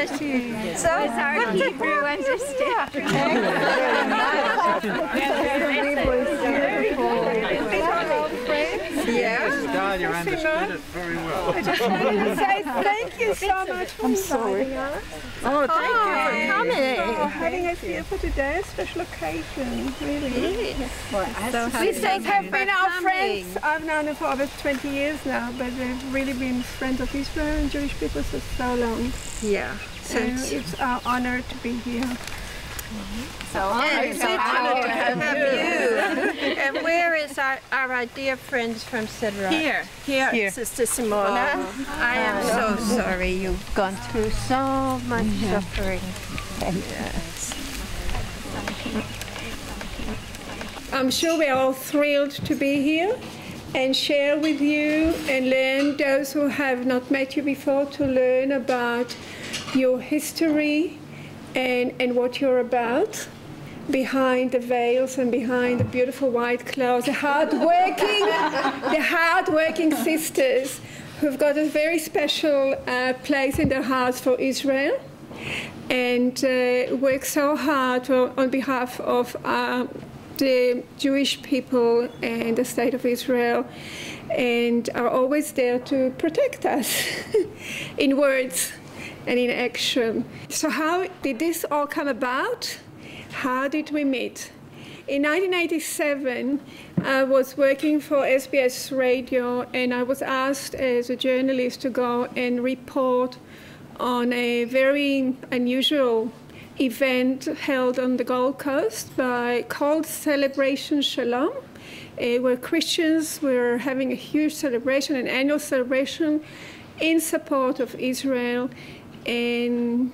bless you. So it's our Hebrew understanding. Yeah. You understood it very well. I just wanted to say thank you so much for inviting us. Oh, thank you for coming. For having us here for today, a special occasion, really. These things have been our friends. I've known them for over 20 years now, but they've really been friends of Israel and Jewish people for so long. Yeah. So it's our honor to be here. It's an honor to have you. And where is our dear friends from Sidra? Here, Sister Simona. I am so sorry you've gone through so much suffering. Yes. I'm sure we're all thrilled to be here and share with you and learn, those who have not met you before, to learn about your history and what you're about, behind the veils and behind the beautiful white clothes, the hard-working sisters who've got a very special place in their hearts for Israel and work so hard on behalf of the Jewish people and the state of Israel, and are always there to protect us in words and in action. So how did this all come about? How did we meet? In 1987, I was working for SBS Radio, and I was asked as a journalist to go and report on a very unusual event held on the Gold Coast called Celebration Shalom, where Christians were having a huge celebration, an annual celebration in support of Israel. And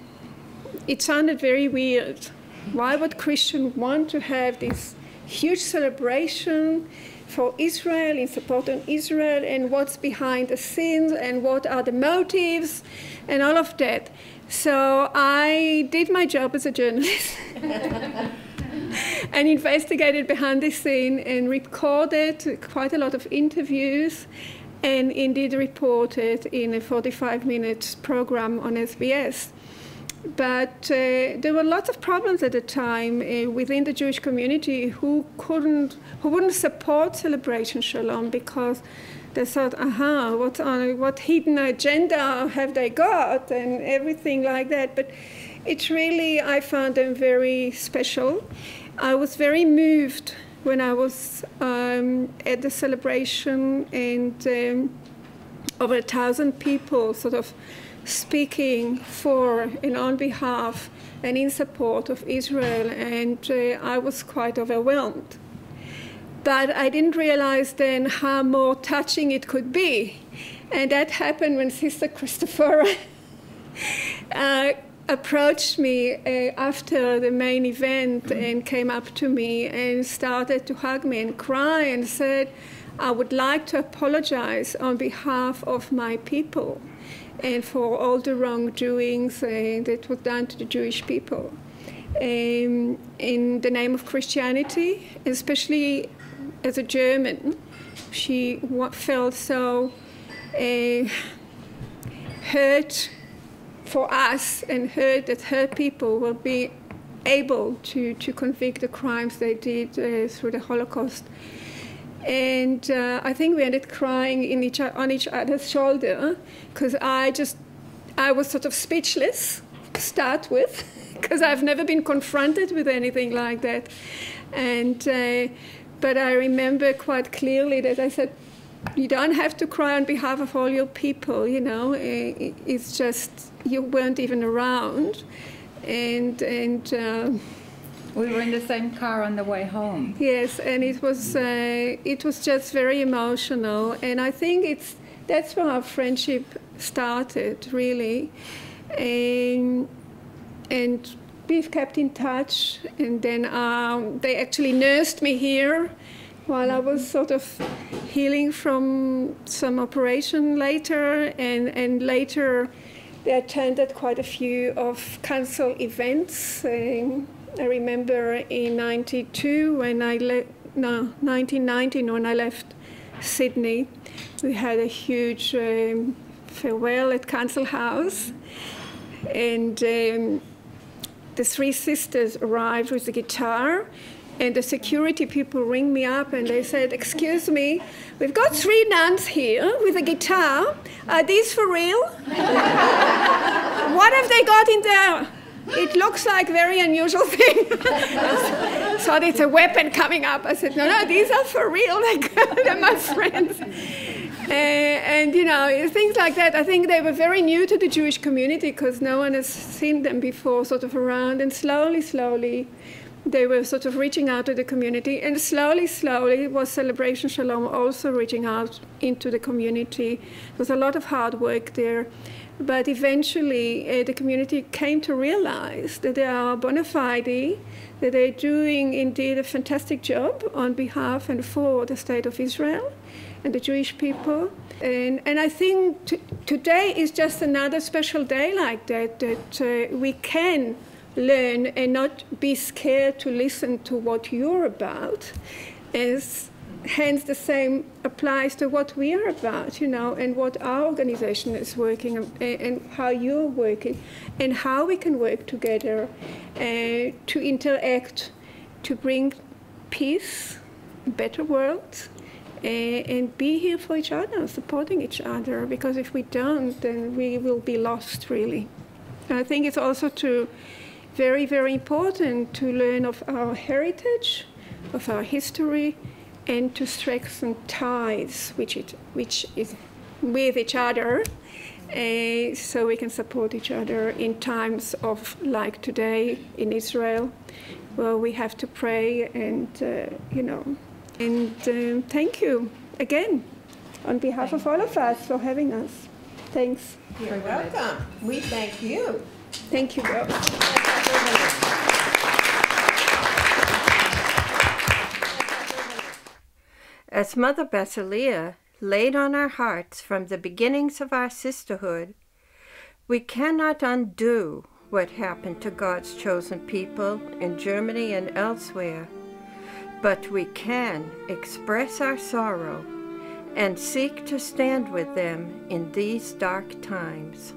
it sounded very weird. Why would Christians want to have this huge celebration for Israel, in support of Israel, and what's behind the scenes, and what are the motives, and all of that? So I did my job as a journalist and investigated behind the scene and recorded quite a lot of interviews, and indeed reported in a 45-minute program on SBS. But there were lots of problems at the time within the Jewish community who wouldn't support Celebration Shalom, because they thought, what hidden agenda have they got, and everything like that. But it's really, I found them very special. I was very moved when I was at the celebration, and over 1,000 people sort of speaking for and on behalf and in support of Israel, and I was quite overwhelmed. But I didn't realize then how more touching it could be. And that happened when Sister Christophora approached me after the main event and came up to me and started to hug me and cry and said, I would like to apologize on behalf of my people and for all the wrongdoings that was done to the Jewish people in the name of Christianity, especially as a German. She felt so hurt for us, and heard that her people will be able to convict the crimes they did through the Holocaust. And I think we ended crying on each other's shoulder, because I was sort of speechless to start with, because I've never been confronted with anything like that. And but I remember quite clearly that I said, you don't have to cry on behalf of all your people, you know. It's just you weren't even around, and we were in the same car on the way home. Yes, and it was just very emotional, and I think that's where our friendship started, really, and we've kept in touch. And then they actually nursed me here while I was sort of healing from some operation later, and later they attended quite a few of council events. I remember in 1990 when I left Sydney, we had a huge farewell at Council House, And the three sisters arrived with the guitar, and the security people ring me up and they said, "Excuse me, we've got three nuns here with a guitar. Are these for real? What have they got in there? It looks like a very unusual thing." Thought it's a weapon coming up. I said, no, these are for real. They're my friends. And, you know, things like that. I think they were very new to the Jewish community because no one has seen them before sort of around. And slowly, they were sort of reaching out to the community. And slowly was Celebration Shalom also reaching out into the community. There was a lot of hard work there. But eventually, the community came to realize that they are bona fide, that they're doing indeed a fantastic job on behalf and for the State of Israel and the Jewish people. And I think today is just another special day like that, that we can learn and not be scared to listen to what you're about. Hence, the same applies to what we are about, you know, and what our organization is working and how you're working and how we can work together to interact, to bring peace, a better world, and be here for each other, supporting each other, because if we don't, then we will be lost, really. And I think it's also very, very important to learn of our heritage, of our history, and to strengthen ties which is with each other, so we can support each other in times of, like today in Israel, where we have to pray and, you know. And thank you again on behalf of all of us for having us. Thanks. You're welcome. We thank you. Thank you, girls. As Mother Basilia laid on our hearts from the beginnings of our sisterhood, we cannot undo what happened to God's chosen people in Germany and elsewhere, but we can express our sorrow and seek to stand with them in these dark times.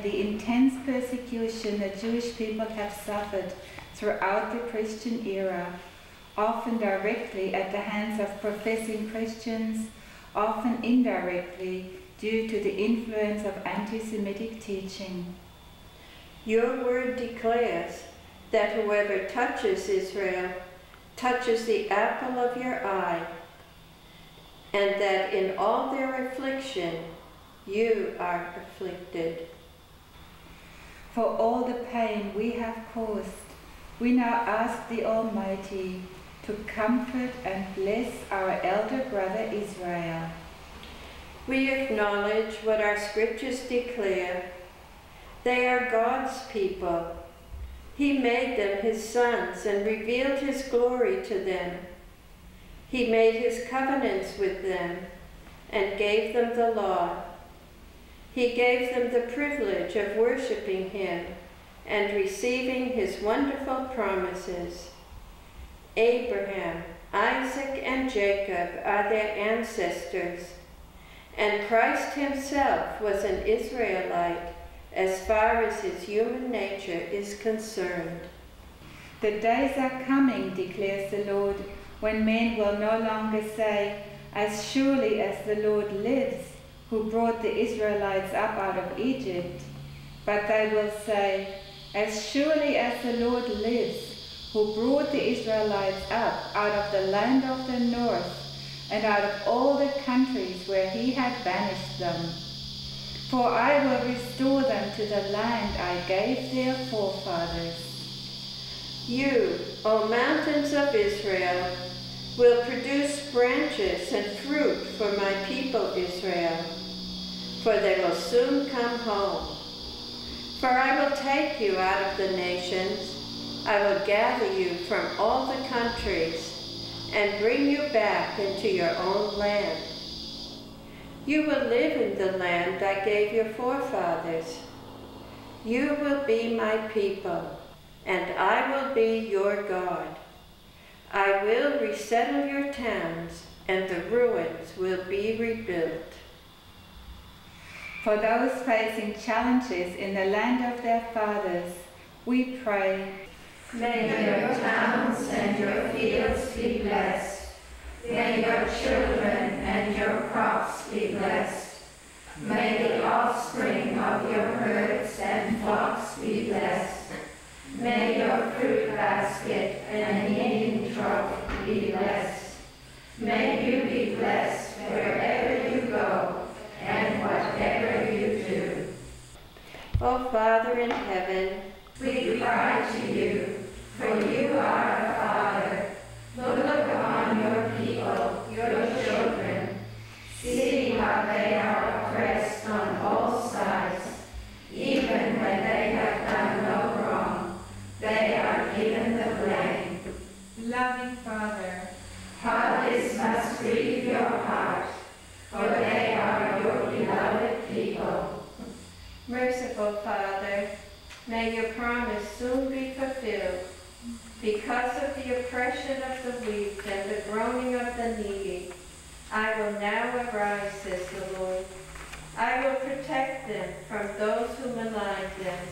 The intense persecution the Jewish people have suffered throughout the Christian era, often directly at the hands of professing Christians, often indirectly due to the influence of anti-Semitic teaching. Your word declares that whoever touches Israel touches the apple of your eye, and that in all their affliction you are afflicted. For all the pain we have caused, we now ask the Almighty to comfort and bless our elder brother Israel. We acknowledge what our scriptures declare. They are God's people. He made them his sons and revealed his glory to them. He made his covenants with them and gave them the law. He gave them the privilege of worshiping him and receiving his wonderful promises. Abraham, Isaac, and Jacob are their ancestors, and Christ himself was an Israelite as far as his human nature is concerned. The days are coming, declares the Lord, when men will no longer say, "As surely as the Lord lives, who brought the Israelites up out of Egypt," but they will say, "As surely as the Lord lives, who brought the Israelites up out of the land of the north, and out of all the countries where he had banished them. For I will restore them to the land I gave their forefathers. You, O mountains of Israel, will produce branches and fruit for my people Israel, for they will soon come home. For I will take you out of the nations, I will gather you from all the countries, and bring you back into your own land. You will live in the land I gave your forefathers. You will be my people, and I will be your God. I will resettle your towns, and the ruins will be rebuilt. For those facing challenges in the land of their fathers, we pray. May your towns and your fields be blessed. May your children and your crops be blessed. May the offspring of your herds and flocks be blessed. May your fruit basket and kneading trough be blessed. May you be blessed wherever you go and whatever you do. O Father in heaven, We cry to you, for you are our Father. Look upon your people, your children. See how they are oppressed on all sides. Even when they have done no wrong, they are given the blame. Loving Father, How this must grieve your heart, for they are your beloved people. merciful Father, may your promise soon be fulfilled. Because of the oppression of the weak and the groaning of the needy, I will now arise, says the Lord. I will protect them from those who malign them.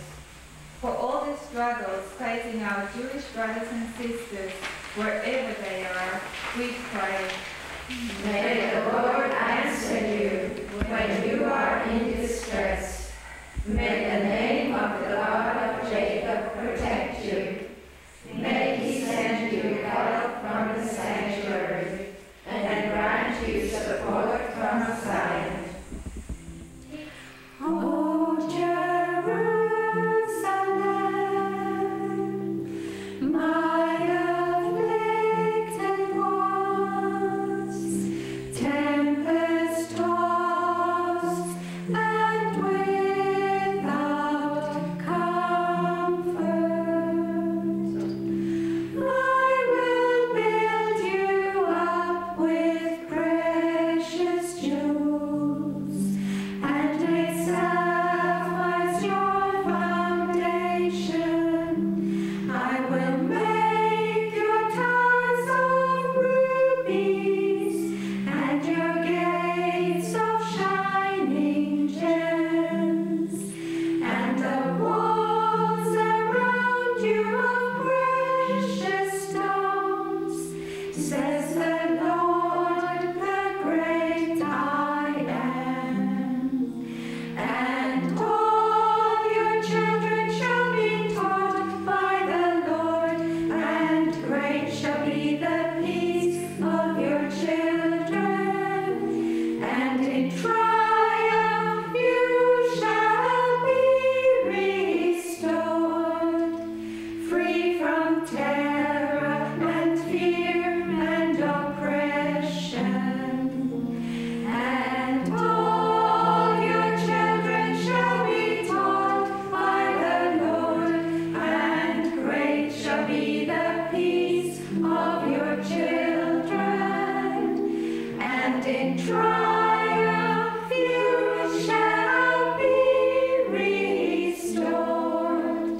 for all the struggles facing our Jewish brothers and sisters, wherever they are, we pray. May the Lord answer you when you are in distress. May the name of the God of Jacob protect you. May he send you help from the sanctuary and grant you support from Zion. Oh, Jerusalem, my afflicted ones, tempest-tossed and without comfort, I will build you up with precious jewels and make sapphires your foundation. I will make your towers of rubies and your gates of shining gems, and the walls around you of precious stones, says the Lord, the great I am. And all your children shall be taught by the Lord, and great shall be the peace of your children. And in triumph you shall be restored, free from terror and fear and oppression. And all your children shall be taught by the Lord, and great shall be the peace of your children. And in triumph you shall be restored,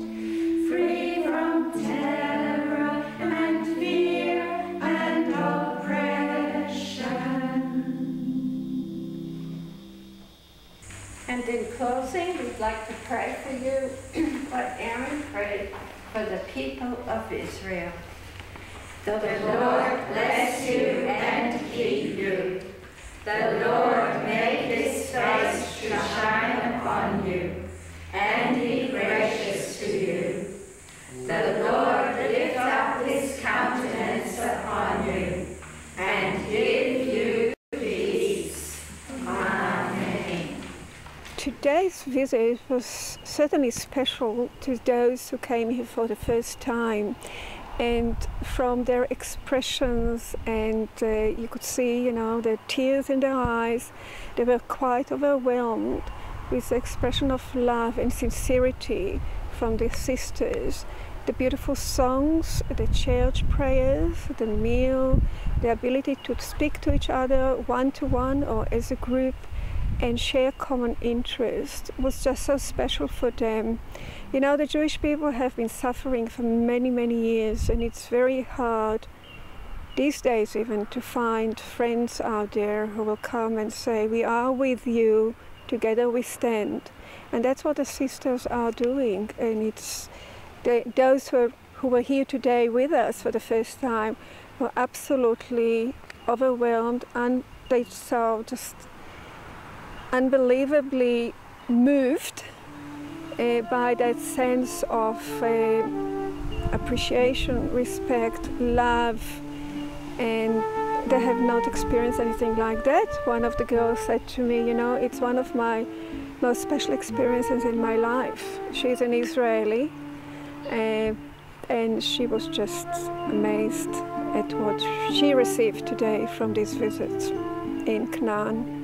free from terror and fear and oppression. And in closing, we'd like to pray for you what Aaron prayed for the people of Israel. The Lord bless you and keep you. The Lord make his face to shine upon you and be gracious to you. The Lord lift up his countenance upon you and give you today's visit was certainly special to those who came here for the first time. And from their expressions, and you could see, the tears in their eyes, they were quite overwhelmed with the expression of love and sincerity from the sisters. The beautiful songs, the church prayers, the meal, the ability to speak to each other one-to-one or as a group and share common interest was just so special for them. The Jewish people have been suffering for many, many years, and it's very hard these days even to find friends out there who will come and say, we are with you, together we stand. And that's what the sisters are doing. And it's those who were here today with us for the first time were absolutely overwhelmed, and they saw just unbelievably moved by that sense of appreciation, respect, love, and they have not experienced anything like that. One of the girls said to me, it's one of my most special experiences in my life. She's an Israeli, and she was just amazed at what she received today from this visit in Canaan.